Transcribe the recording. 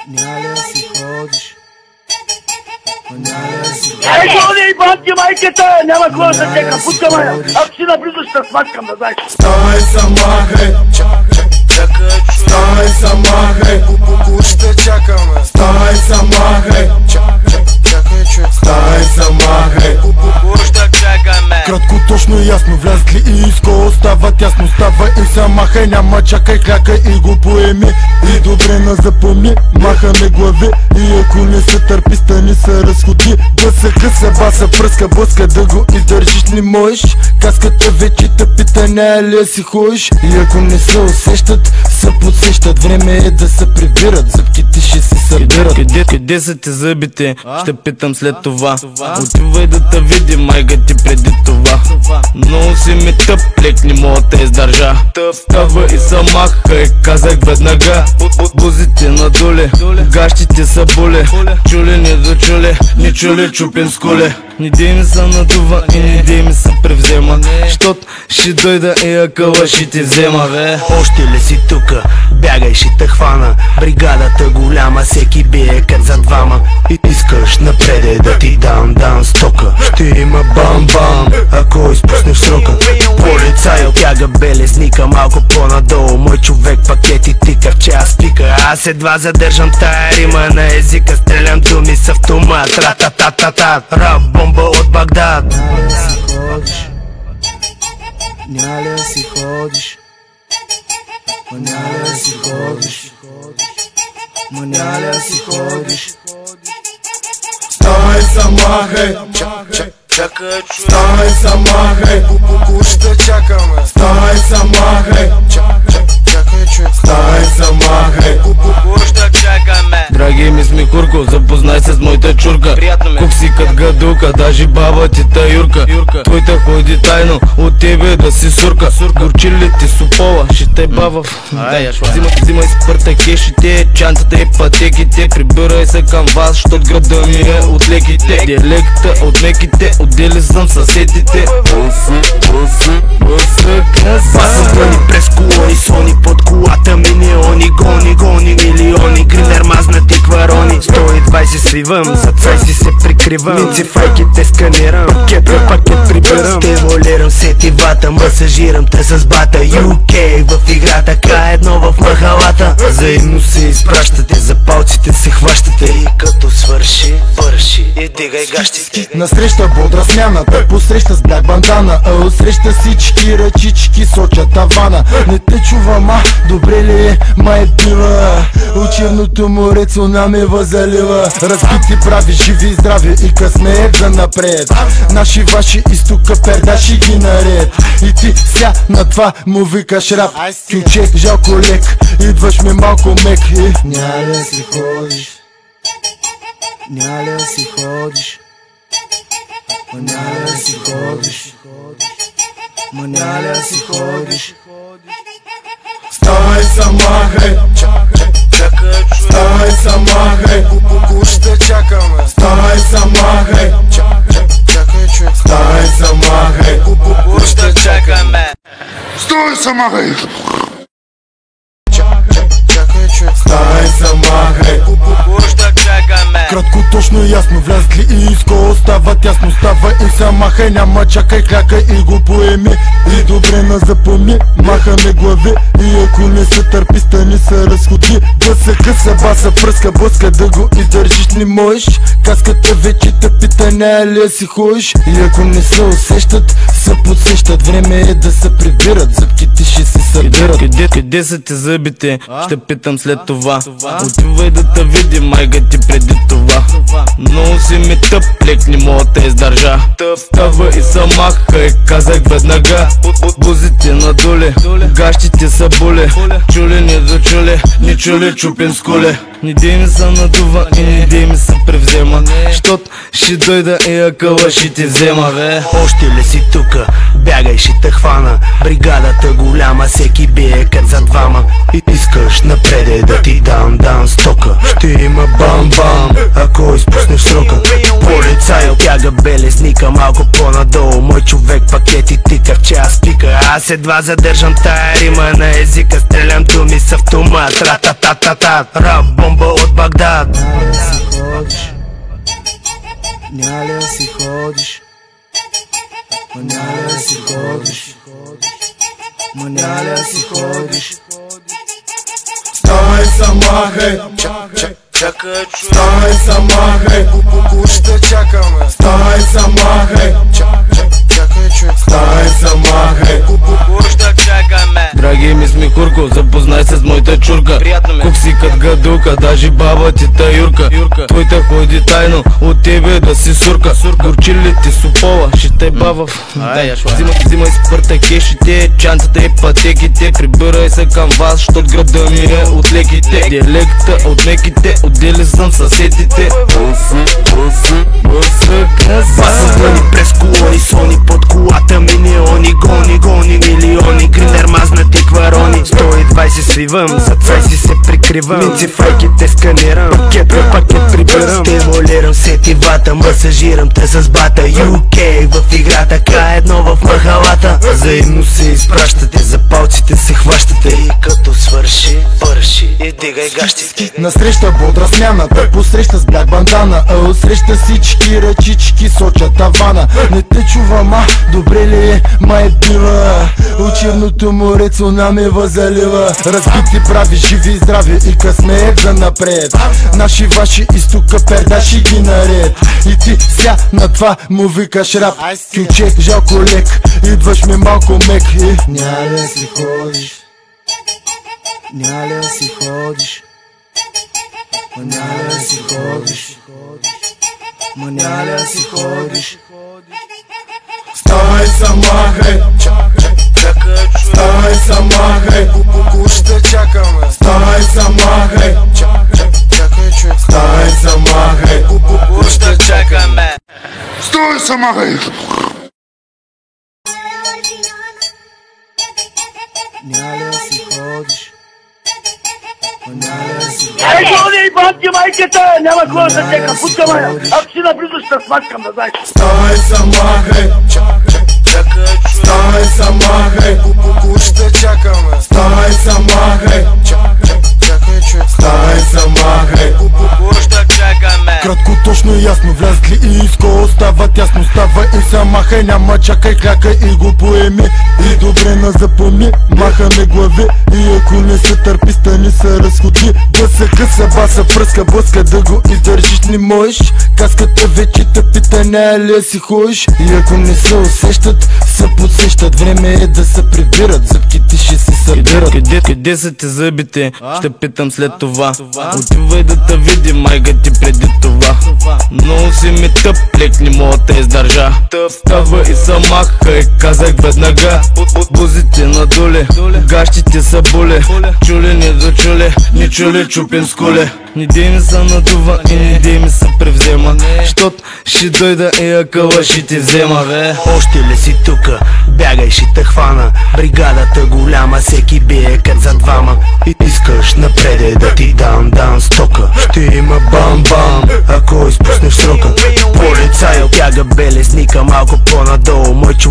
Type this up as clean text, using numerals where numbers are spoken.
Няма си ходиш. Ай, гони, бабки, майката! Няма какво да се чека, пуска мая! Ако си наблизо ще те смачкам, да знаеш. Ставай самахай, ставай самахай, ще чакаме. Ставай самахай, ставай самахай, кратко, точно и ясно, влязли и изко става тясно. Ставай и се махай, няма чакай, клякай и го поеми. И добре на запомни, махаме глави. И ако не се търпи, стани се разходи. Да се къса, баса, пръска, блъска, да го издържиш не можеш. Каската вече те пита, не ли си ходиш. И ако не се усещат, се подсещат. Време е да се прибират, зъбките ще се събират. Къде са ти зъбите? Ще питам след това. Отивай да те види майка ти преди това. Много си ми тъп, лек не мога да издържа. Става и се махай, казах веднага. Бузите надоле, гащите са боле. Чули не дочули, не чули чупен с коле. Не дей ми се надува и не дей ми се превзема. Щот ще дойда и акъла ще ти взема, бе. Още ли си тука? Бягай, ще те хвана. Бригадата голяма, всеки бие кът за двама. И искаш напреде да ти дам стока. Ще има бам-бам, ако изпуснеш срока. Полицай обяга белезника малко по-надолу. Мой човек пакети тика в час пика. Аз едва задържам тая рима на езика. Стрелям думи с автомат. Ра-та-та-та-та. Рап бомба от Багдад. Няма си ходиш. Няма си ходиш. Няма си ходиш. Ставай самахай, ставай самахай, ще чакаме. Ставай самахай, ставай самахай, ще чакаме. Драги ми смехурко, запознай се с моята чурка. Кук си кът гадулка, даже баба ти та Юрка. Твоята ходи тайно, от тебе да си сурка. Горчи ли ти супола, ще те баба. Взимай спартакешите, чантата и пътеките. Прибирай се към вас, щот града ми е от леките. Диалекта от меките, отдели съм съседите. Пасам пъни през колони, сони под колата ми неони. Гони милиони, гринер мазнати кварони. 120 свивам, зад сайси се прикривам. Минци файките сканирам, пакет прибирам. Стимулирам сетивата, масажирам те с бата. UK в играта, К1 в махалата. Взаимно се изпращате, за палците се хващате. И като свърши, върши и дигай гащите. Насреща бодра смяната, посреща с бляк бандана. А отсреща всички ръчички сочат тавана. Не те чувам, добре ли е, май била. Учебното море цунами възалива. Разбити прави, живи и здрави и късмеят за напред. Наши ваши изтока пердаши ги наред. И ти ся на това му викаш рап. Кючек, жалко лек, идваш ми малко мек. Няма ли си ходиш? Няма ли си ходиш? Няма ли си ходиш? Няма ли си ходиш? Ставай самахай, ставай самахай, ще чакаме. Ставай самахай, ставай самахай, ще чакаме. ставай самахай, ставай самахай, ще чакаме. кратко, точно и ясно, влязли и изко става тясно. Ставай и се махай, няма чакай, клякай и го поеми. И добре на запомни, махаме глави. И ако не се търпи, стани се разходи. Да се къса, баса, пръска, блъска, да го издържиш не можеш. Каската вече те пита, не ли си ходиш. И ако не се усещат, се подсещат. Време е да се прибират, зъбките ще се събират. Къде са ти зъбите? Ще питам след това. Отивай да те види майка ти преди това. Много си ми тъп, лек не мога да издържа. Става и се махай, казах веднага. Бузите надоле, гащите са боле. Чули не дочули, не чули чупен с коле. Не дей ми се надува и не дей ми се превзема. Щот ще дойда и акъла ще ти взема, бе. Още ли си тука? Бягай, ще те хвана. Бригадата голяма, всеки бие кът за двама. И искаш напреде да ти дам стока. Ще има бам-бам, ако изпуснеш срока. Полицай обяга белезника малко по-надолу. Мой човек пакети тика в час пика. Аз едва задържам тая рима на езика. Стрелям думи с автомат. моя тра-та-та-та-та. Рап бомба от Багдад. Няля си ходиш, няля си ходиш, няля си ходиш. Ставай сама, хей, ставай сама, хей, ще чакаме. Ставай сама, хей, ставай сама, хей, ще чакаме. Драги ми смехурко, запознай се с моята чурка. Кукси кът гадулка, даже баба ти та Юрка. Твоята ходи тайно, от тебе да си сурка. Горчи ли ти супола, ще те баба. Взимай спартакешите, чанцата и пътеките. Прибирай се към вас, щот града ми е от леките. Диалекта от меките, отдели съм съседите. Пасвани през колони, сони под колата ми неони. Гони милиони, гринер мазнати кварони. 120 свивам, зад си се прикривам. Минци файките сканирам, пакет на пакет прибирам. Стимулирам сетивата, масажирам те с бата. UK в играта, К1 в махалата. Взаимно се изпращате, за палците се хващате. И като свърши, върши и дигай гащите. Насреща бодра смяна, той посреща с бляк бандана. А отсреща всички ръчички сочат тавана. Не те чувам, добре ли е, май бива. От Черното море цунами залива. Разбити прави, живи и здрави и късмеят за напред. Наши ваши изтока пердаши ги наред. И ти ся на това му викаш рап. Кюче, жалко лек, идваш ми малко мек. Няля си ходиш, няля си ходиш, няля си ходиш, няля си ходиш. Ставай сама, хей, ставай сама, хей, ще чакаме. Ставай сама, хей, ставай сама, хей, ще чакаме. Стой сама, хей! няля си ходиш, няля си ходиш. Ай, гони, банки майката! Няма кой да тека, путка мая! Ако си наблизо ще смачкам, да знаеш. Ставай сама, хей, ставай сама, хей, ще чакаме. Ставай сама, хей, ставай сама, хей, ще чакаме. кратко, точно и ясно, влязли и иско остават ясно. Ставай и сама, хей, няма чакай, клякай и го поеми. И добре на запомни, махаме глави. И ако не се търпи, стани се разходи. Да се къса, баса, пръска, блъска, да го издържиш не можеш. Каската вече те пита, не ли си ходиш. И ако не се усещат, се подсещат. Време е да се прибират, зъбките ще се събират. Къде са ти зъбите? Ще питам след това. Отивай да те види майка ти преди това. Много си ми тъп, лек не мога да издържа. Става и сама, хай, казах веднага. Бузите надоле, гащите са боле. Чули, не дочули, не чули, чупим с коле. Не дей ми се надува и не дей ми се превзема. Щот ще дойда и акъла ще ти взема, бе. Още ли си тука? Бягай, ще те хвана. Бригадата голяма, всеки бие кът за двама. И искаш напреде да ти дам стока. Ще има бам-бам, ако изпуснеш срока. Полицай обяга белезника малко по-надолу, мой човек.